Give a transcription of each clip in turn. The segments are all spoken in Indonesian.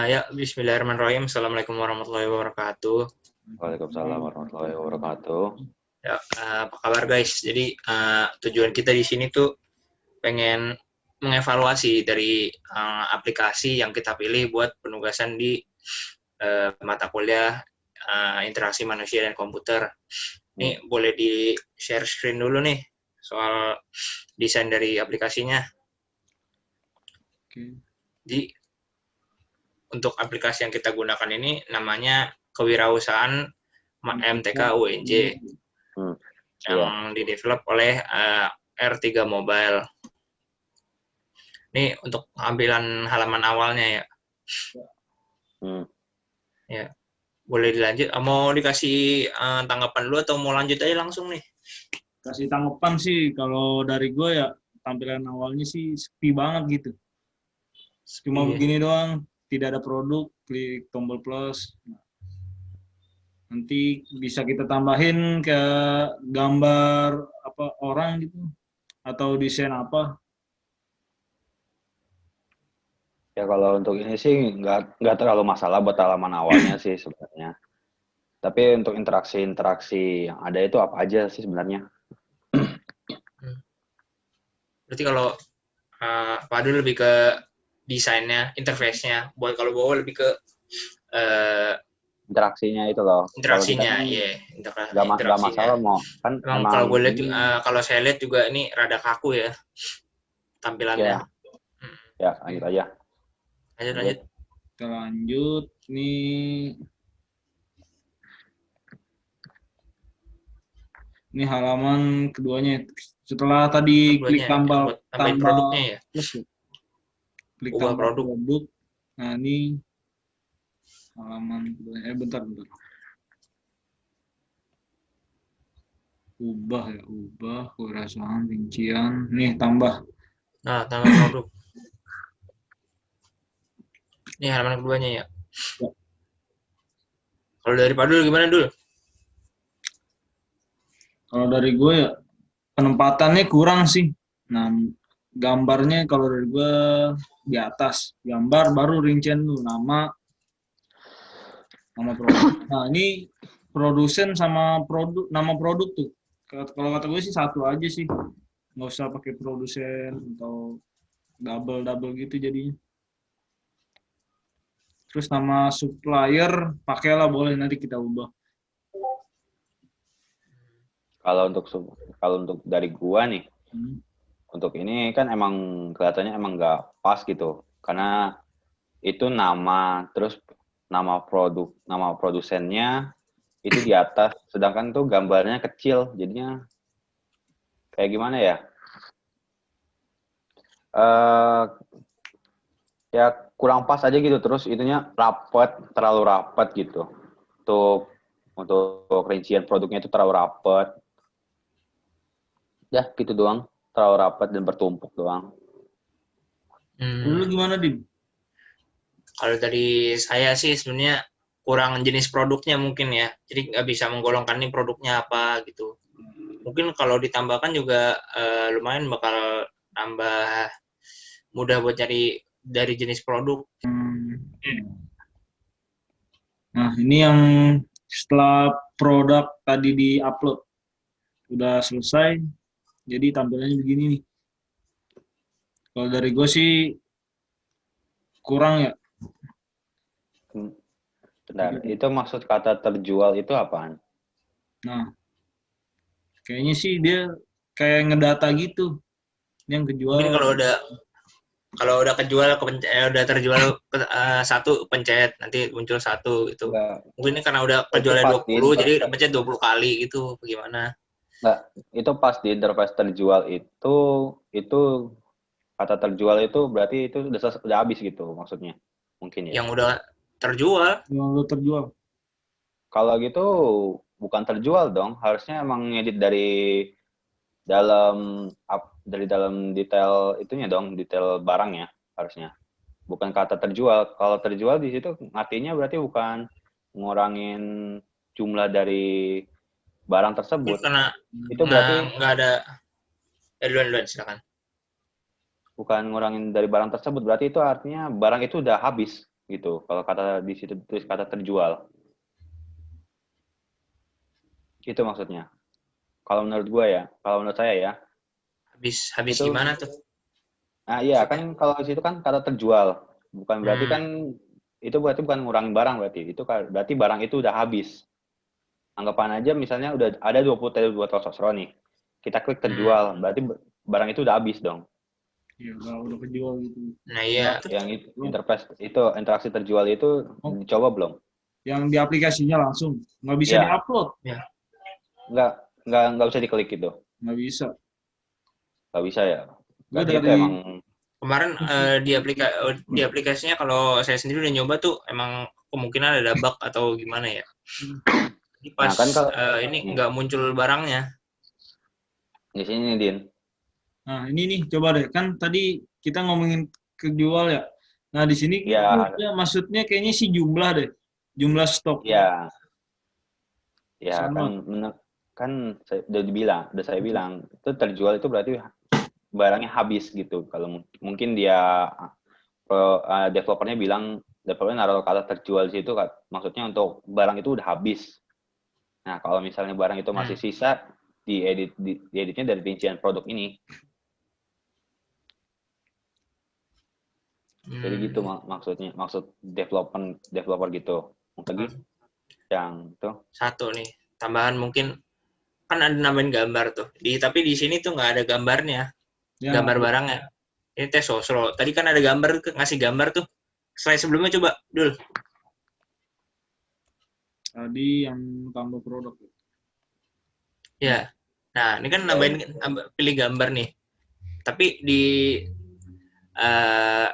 Ya, Bismillahirrahmanirrahim. Assalamualaikum warahmatullahi wabarakatuh. Waalaikumsalam warahmatullahi wabarakatuh. Ya, apa kabar guys? Jadi tujuan kita di sini tuh pengen mengevaluasi dari aplikasi yang kita pilih buat penugasan di mata kuliah interaksi manusia dan komputer. Ini boleh di share screen dulu nih soal desain dari aplikasinya. Jadi untuk aplikasi yang kita gunakan ini namanya Kewirausahaan MTK UNJ yang didevelop oleh R3 Mobile. Ini untuk pengambilan halaman awalnya ya. Ya, boleh dilanjut. Mau dikasih tanggapan dulu atau mau lanjut aja langsung nih? Kasih tanggapan sih, kalau dari gue ya tampilan awalnya sih sepi banget gitu. Cuma begini doang, tidak ada produk, klik tombol plus. Nanti bisa kita tambahin ke gambar apa orang gitu atau desain apa. Ya kalau untuk ini sih nggak terlalu masalah buat halaman awalnya sih sebenarnya. Tapi untuk interaksi yang ada itu apa aja sih sebenarnya? Berarti kalau Padu lebih ke desainnya, interface-nya. Buat kalau bawa lebih ke interaksinya itu loh. Interaksinya, iya. Nggak masalah mau kan. Emang kalau gue lihat, kalau saya lihat juga ini rada kaku ya tampilannya. Ya, lanjut aja. Lanjut. Kita lanjut nih. Ini halaman keduanya. Setelah tadi klik tambah produknya ya. Klik tambah produk. Nah, ini halaman keduanya. Bentar. Ubah kewirausahaan, rincian. Nih, tambah. Nah, tambah produk. Ini halaman keduanya ya. Kalau dari Padul gimana dulu? Kalau dari gue ya penempatannya kurang sih. Nah, gambarnya kalau dari gue di atas. Gambar baru rincian dulu nama produk. Nah, ini produsen sama nama produk tuh. Kalau kata gue sih satu aja sih. Nggak usah pakai produsen atau double gitu jadinya. Terus nama supplier pakailah, boleh, nanti kita ubah. Kalau untuk dari gua nih, untuk ini kan emang kelihatannya emang nggak pas gitu, karena itu terus nama produsennya itu di atas, sedangkan tuh gambarnya kecil, jadinya kayak gimana ya? Ya kurang pas aja gitu, terus itunya terlalu rapat gitu. Untuk rincian produknya itu terlalu rapat. Ya gitu doang, terlalu rapat dan bertumpuk doang. Lu gimana, Dim? Kalau dari saya sih sebenarnya kurang jenis produknya mungkin ya, jadi nggak bisa menggolongkan ini produknya apa gitu. Mungkin kalau ditambahkan juga lumayan bakal nambah mudah buat cari dari jenis produk. Nah, ini yang setelah produk tadi di-upload udah selesai, jadi tampilannya begini nih. Kalau dari gue sih kurang ya. Bentar, itu maksud kata terjual itu apaan? Nah, kayaknya sih dia kayak ngedata gitu. Yang kejual. Mungkin kalau udah terjual satu pencet nanti muncul satu gitu. Enggak. Mungkin ini karena udah kejualnya 20 jadi pencet 20 kali gitu bagaimana? Enggak, itu pas di interface terjual itu kata terjual itu berarti itu udah habis gitu maksudnya. Mungkin ya. Yang udah terjual. Yang udah terjual. Kalau gitu bukan terjual dong, harusnya emang ngedit dari dalam detail itunya dong, detail barangnya harusnya. Bukan kata terjual. Kalau terjual di situ artinya berarti bukan ngurangin jumlah dari barang tersebut. Karena itu berarti nggak ada. Duluan silakan. Bukan ngurangin dari barang tersebut, berarti itu artinya barang itu udah habis. gitu. Kalau kata di situ tulis kata terjual. Itu maksudnya. Kalau menurut gua ya, kalau menurut saya ya, Habis itu gimana tuh iya maksudnya? kan kalau di situ kan kata terjual. Bukan berarti Hmm, kan itu berarti bukan ngurangin barang berarti. Itu berarti barang itu udah habis. Anggapan aja misalnya udah ada 20 tablet buat testosteron nih. Kita klik hmm. terjual, berarti barang itu udah habis dong. Iya, udah kejual gitu. Nah Ya, iya tuh. Yang belum. itu interaksi terjual itu Oh, dicoba belum? yang di aplikasinya langsung. Nggak bisa Iya, diupload. Ya. nggak nggak bisa diklik itu, Nggak bisa. nggak bisa ya. Gue Berarti itu dari emang Kemarin di aplikasinya kalau saya sendiri udah nyoba tuh emang kemungkinan ada bug atau gimana ya. Jadi nah pas kan kalau ini nih nggak muncul barangnya. di sini nih Din. Nah, ini nih, coba deh. Kan tadi kita ngomongin kejual ya. Nah, di sini Ya, ya, maksudnya kayaknya sih jumlah deh. Jumlah stok. ya, ya Sama. kan udah saya bilang itu terjual itu berarti barangnya habis gitu. Kalau mungkin dia developernya bilang developernya naruh kata terjual di situ maksudnya untuk barang itu udah habis. Nah, kalau misalnya barang itu masih Hmm. sisa, dieditnya dari rincian produk ini. Jadi gitu Hmm. maksudnya, maksud developer gitu. Lagi yang tuh. Satu nih, tambahan mungkin kan ada nambahin gambar tuh. Tapi di sini tuh nggak ada gambarnya, Ya, nggak gambar ada. barangnya. Ini tes sosro. Tadi kan ada gambar, ngasih gambar tuh. Slide sebelumnya coba, Dul. Tadi yang tambah produk. Nah, Ya. Nah, ini kan Ya, nambahin pilih gambar nih. Tapi eh,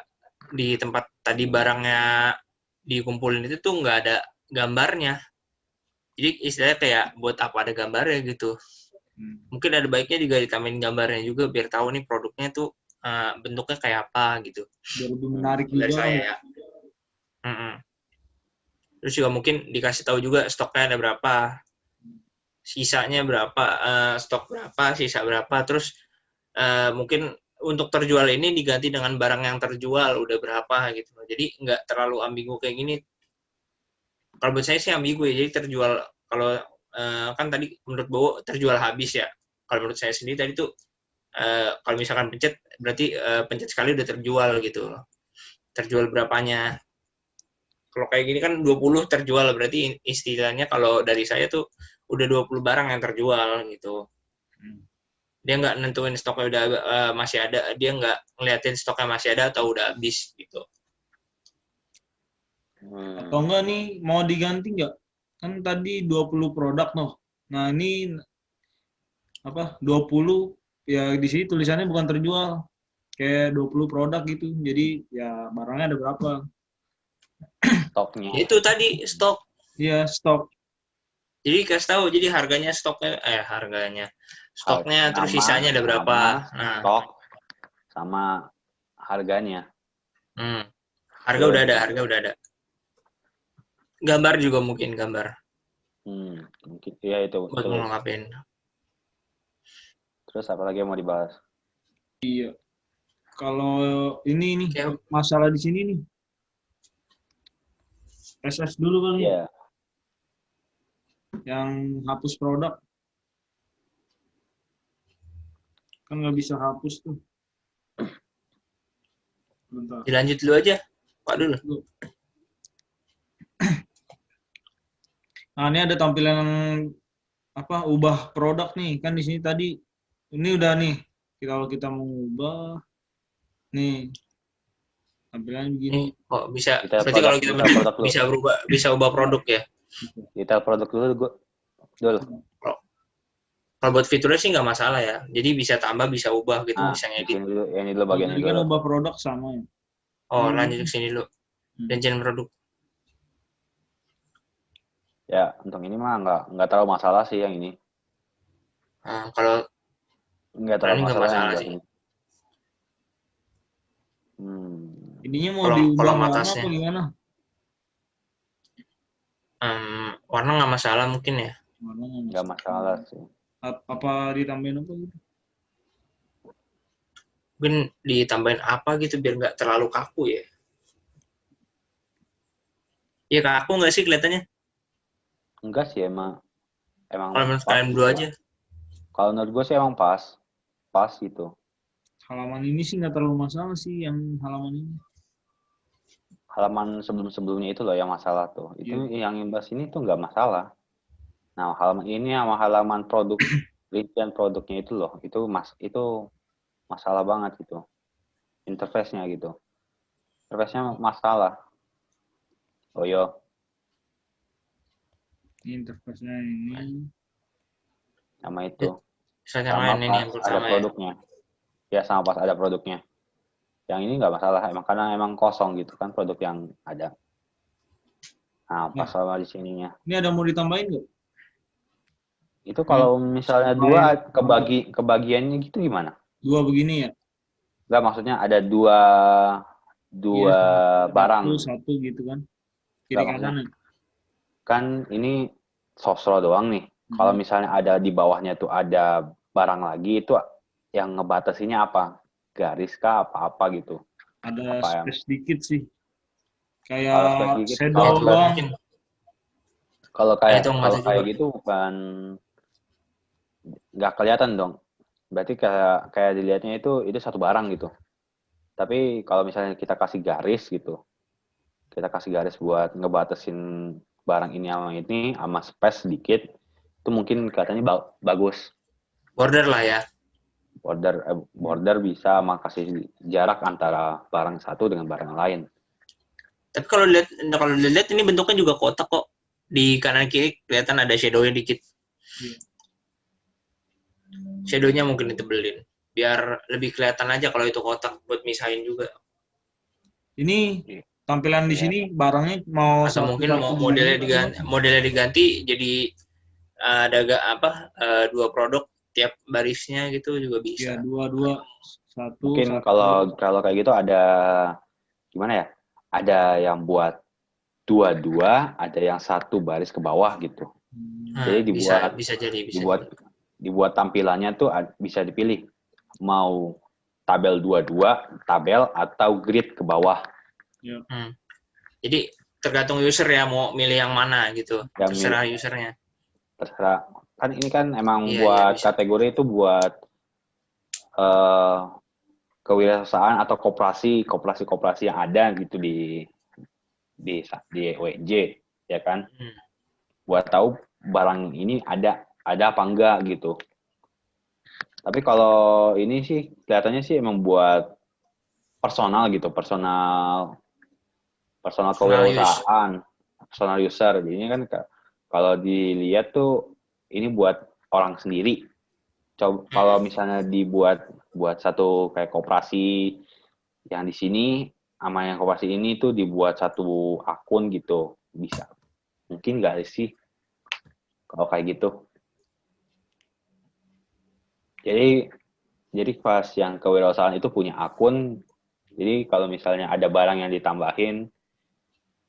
di tempat tadi barangnya dikumpulin itu tuh nggak ada gambarnya. Jadi istilahnya kayak buat apa ada gambarnya gitu. Mungkin ada baiknya juga ditambahin gambarnya juga biar tahu nih produknya tuh bentuknya kayak apa gitu. biar lebih menarik Dari juga kan saya ya. ya. Mm-mm. Terus juga mungkin dikasih tahu juga stoknya ada berapa, sisanya berapa, stok berapa, sisa berapa. Terus mungkin untuk terjual ini diganti dengan barang yang terjual udah berapa gitu. Jadi nggak terlalu ambigu kayak gini. Kalau buat saya sih ambigu ya. Jadi terjual kalau kan tadi menurut Bowo terjual habis ya. Kalau menurut saya sendiri tadi tuh kalau misalkan pencet berarti pencet sekali udah terjual gitu. Terjual berapanya. Kalau kayak gini kan 20 terjual berarti istilahnya kalau dari saya tuh udah 20 barang yang terjual gitu. Dia nggak nentuin stoknya udah masih ada, dia nggak ngeliatin stoknya masih ada atau udah habis gitu. Atau enggak nih, mau diganti nggak? Kan tadi 20 produk noh. Nah, ini apa? 20 ya di sini tulisannya bukan terjual. Kayak 20 produk gitu. Jadi ya barangnya ada berapa? stoknya. Itu tadi stok. Iya, stok. Jadi kasih tahu, jadi harganya stoknya terus sisanya ada berapa. Nama, Nah, stok, sama harganya. hmm, harga Boleh udah ada, tuh. harga udah ada. Gambar juga mungkin gambar Mungkin ya itu buat tulis. melengkapin. Terus apa lagi yang mau dibahas? Iya. Kalau ini nih Kayak masalah di sini nih. SS dulu kali Iya. yang hapus produk kan nggak bisa hapus tuh. Bentar. dilanjut dulu aja, Pak dulu. Nah, ini ada tampilan apa ubah produk nih kan di sini tadi ini udah nih kalau kita mau ubah nih tampilannya begini. Nih, kok bisa? Detail Berarti produk, kalau kita detail produk dulu. bisa ubah produk ya. Detail produk dulu, dulu. Kalau kalau buat fiturnya sih nggak masalah ya. Jadi bisa tambah, bisa ubah gitu, Nah, bisa di ngedit. sini dulu, yang ini dulu Kalau bagian tadi ini kan dulu. ubah produk sama ya. Oh, Ini lanjut ke sini dulu. Rincian produk. Ya, untuk ini mah nggak terlalu masalah sih yang ini. Nah, kalau Nggak ini terlalu nggak masalah yang masalah buat sih. ini. Hmm, Ininya mau Kalau diubah kolom warna apa atasnya, gimana? warna nggak masalah mungkin ya. Warna nggak nggak masalah. masalah sih. Apa ditambahin apa gitu? Mungkin ditambahin apa gitu biar nggak terlalu kaku ya. Iya kaku nggak sih kelihatannya? Enggak sih, emang Kalau menurut pas kalian gitu. berdua aja. Kalau menurut gue sih emang pas gitu. Halaman ini sih nggak terlalu masalah sih yang halaman ini. Halaman sebelum-sebelumnya itu loh yang masalah tuh. Itu Iya. yang imbas ini tuh nggak masalah. Nah, halaman ini sama halaman produk, rincian produknya itu loh, itu masalah banget gitu. Interface-nya gitu. Interface-nya masalah. Oh yo, Ini interface-nya ini. sama itu. Saat yang Sama lain ini pas yang ada pertama ya. produknya. Ya, sama pas ada produknya. Yang ini nggak masalah, emang karena emang kosong gitu kan produk yang ada. Nah, pas Nah, sama di sininya. ini ada mau ditambahin nggak? Itu Yang kalau misalnya lain dua kebagiannya gitu gimana? dua begini ya? Enggak, maksudnya ada dua Iya, dua barang. satu gitu kan? Kiri Enggak, maksudnya kanan ya? kan ini sosro doang nih. Kalau Hmm. misalnya ada di bawahnya tuh ada barang lagi, itu yang ngebatasinnya apa? Garis kah apa-apa gitu? Ada Apa yang space dikit sih. kalau space Kayak dikit, Ya shadow itu doang. mungkin. kalau Ya kayak itu nggak kalau tahu juga. kayak gitu bukan nggak kelihatan dong. Berarti kayak dilihatnya itu satu barang gitu. Tapi kalau misalnya kita kasih garis gitu, kita kasih garis buat ngebatasin barang ini sama space sedikit, itu mungkin katanya bagus. Border lah ya. Border bisa sama kasih jarak antara barang satu dengan barang lain. Tapi kalau dilihat ini bentuknya juga kotak kok. Di kanan kiri kelihatan ada shadow-nya dikit. Iya. Shadow-nya mungkin ditebelin. Biar lebih kelihatan aja kalau itu kotak buat misahin juga. Ini tampilan di Iya. sini barangnya mau Atau mungkin satu-satu begini modelnya atau diganti, gimana? modelnya diganti jadi ada dua produk tiap barisnya gitu juga Ya, bisa. dua-dua. Satu, Mungkin satu. kalau kayak gitu ada gimana ya? Ada yang buat dua-dua, ada yang satu baris ke bawah gitu. Nah, Jadi bisa jadi. dibuat tampilannya tuh bisa dipilih mau tabel dua-dua, tabel atau grid ke bawah. Ya. Jadi tergantung user ya mau milih yang mana gitu. Yang Terserah usernya. terserah. Kan ini kan emang Iya buat bisa. kategori itu buat kewirausahaan atau koperasi yang ada gitu di WJ, ya kan, buat tahu barang ini ada apa enggak gitu. Tapi kalau ini sih kelihatannya sih emang buat personal gitu, personal Use. kewirausahaan, personal user. Jadinya kan kalau dilihat tuh ini buat orang sendiri. Coba kalau misalnya dibuat satu kayak koperasi yang di sini sama yang koperasi ini tuh dibuat satu akun gitu, bisa. Mungkin nggak sih kalau kayak gitu. Jadi pas yang kewirausahaan itu punya akun, jadi kalau misalnya ada barang yang ditambahin,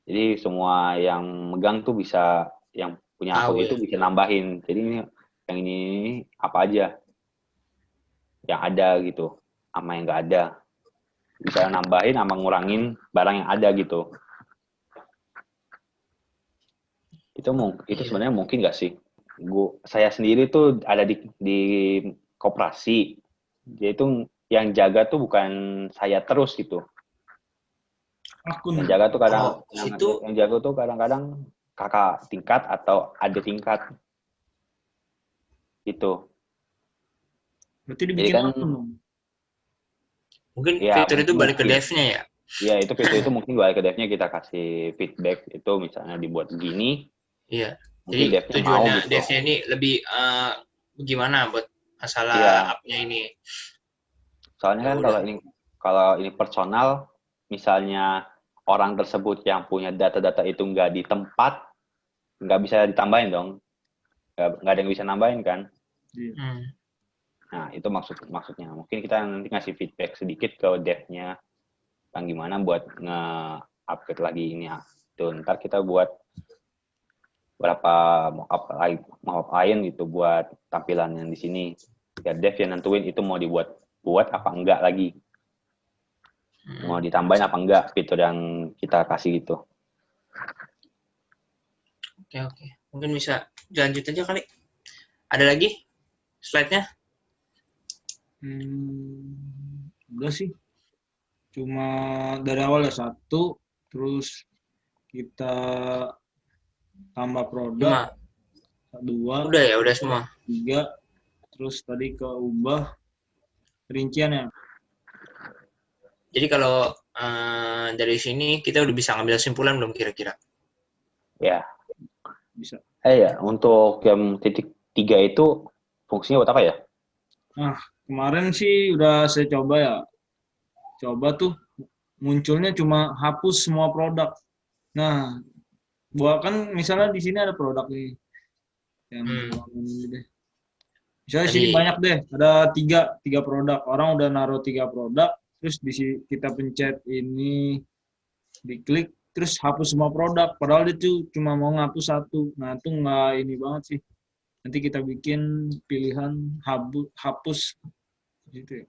jadi semua yang megang tuh bisa, yang punya akun Tahu itu ya. bisa nambahin. Jadi yang ini apa aja yang ada gitu, sama yang nggak ada. Bisa nambahin sama ngurangin barang yang ada gitu. Itu Iya. sebenarnya mungkin nggak sih? Saya sendiri tuh ada di koperasi. Yaitu yang jaga tuh bukan saya terus gitu. Akun. Yang jaga tuh kadang Oh, itu yang jaga tuh kadang-kadang kakak tingkat atau adik tingkat gitu. Berarti Jadi dibikin kan akun dong. mungkin ya fitur itu balik ke mungkin devnya ya. ya itu fitur itu mungkin balik ke devnya, kita kasih feedback itu misalnya dibuat begini, Iya. Jadi mungkin devnya mau tujuannya gitu. devnya ini lebih gimana buat masalah Iya. appnya ini. Soalnya Ya kan udah. kalau ini personal, misalnya orang tersebut yang punya data-data itu nggak di tempat, nggak bisa ditambahin dong. Nggak ada yang bisa nambahin kan. Iya. Nah, itu maksudnya. Mungkin kita nanti ngasih feedback sedikit ke devnya yang gimana buat nge-upgrade lagi ini ya. Tuh, ntar kita buat berapa mockup lain gitu buat tampilan yang di sini. Biar dev yang nentuin itu mau buat apa enggak lagi. Mau ditambahin apa enggak fitur yang kita kasih gitu. Oke. Mungkin bisa lanjut aja kali. Ada lagi slide-nya? Udah sih. Cuma dari awal ya 1, terus kita tambah produk, Cuma 2, udah semua. 3, terus tadi keubah rinciannya. Jadi kalau dari sini kita udah bisa ngambil kesimpulan belum kira-kira? Ya. Bisa. Ya, untuk yang titik 3 itu fungsinya buat apa ya? Nah, kemarin sih udah saya coba ya. Coba tuh munculnya cuma hapus semua produk. Nah, buat kan misalnya di sini ada produk nih yang ini deh. Misalnya sini Tadi. banyak deh, ada tiga produk. Orang udah naruh 3 produk, terus kita pencet ini, diklik, terus hapus semua produk. Padahal dia tuh cuma mau ngapus 1. Nah, itu nggak ini banget sih. Nanti kita bikin pilihan hapus gitu ya.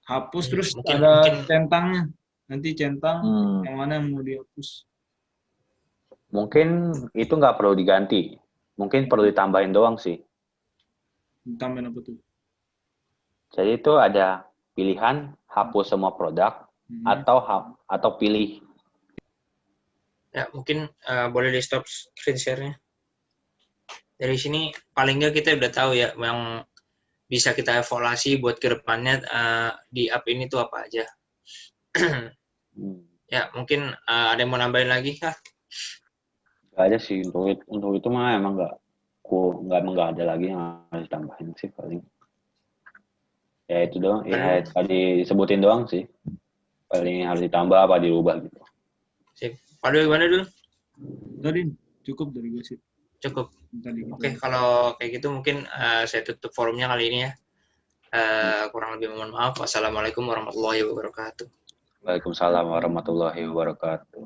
Hapus terus Mungkin ada centangnya. Nanti centang yang mana yang mau dihapus. Mungkin itu nggak perlu diganti. Mungkin perlu ditambahin doang sih. Tambahin apa tuh? Jadi itu ada pilihan hapus semua produk atau pilih. Ya, mungkin boleh di stop screen share-nya. Dari sini paling nggak kita udah tahu ya yang bisa kita evaluasi buat kedepannya di app ini tuh apa aja. Ya, mungkin ada yang mau nambahin lagi kah? Gak ada sih untuk itu mah emang nggak ada lagi yang harus tambahin sih paling. Ya itu doang. Ya tadi disebutin doang sih. Paling harus ditambah apa dirubah gitu. Sip. Waduh, gimana dulu? Tadi cukup dari gue sih. Cukup. Tadi gitu. Oke, kalau kayak gitu mungkin saya tutup forumnya kali ini ya. Kurang lebih mohon maaf. Wassalamualaikum warahmatullahi wabarakatuh. Waalaikumsalam warahmatullahi wabarakatuh.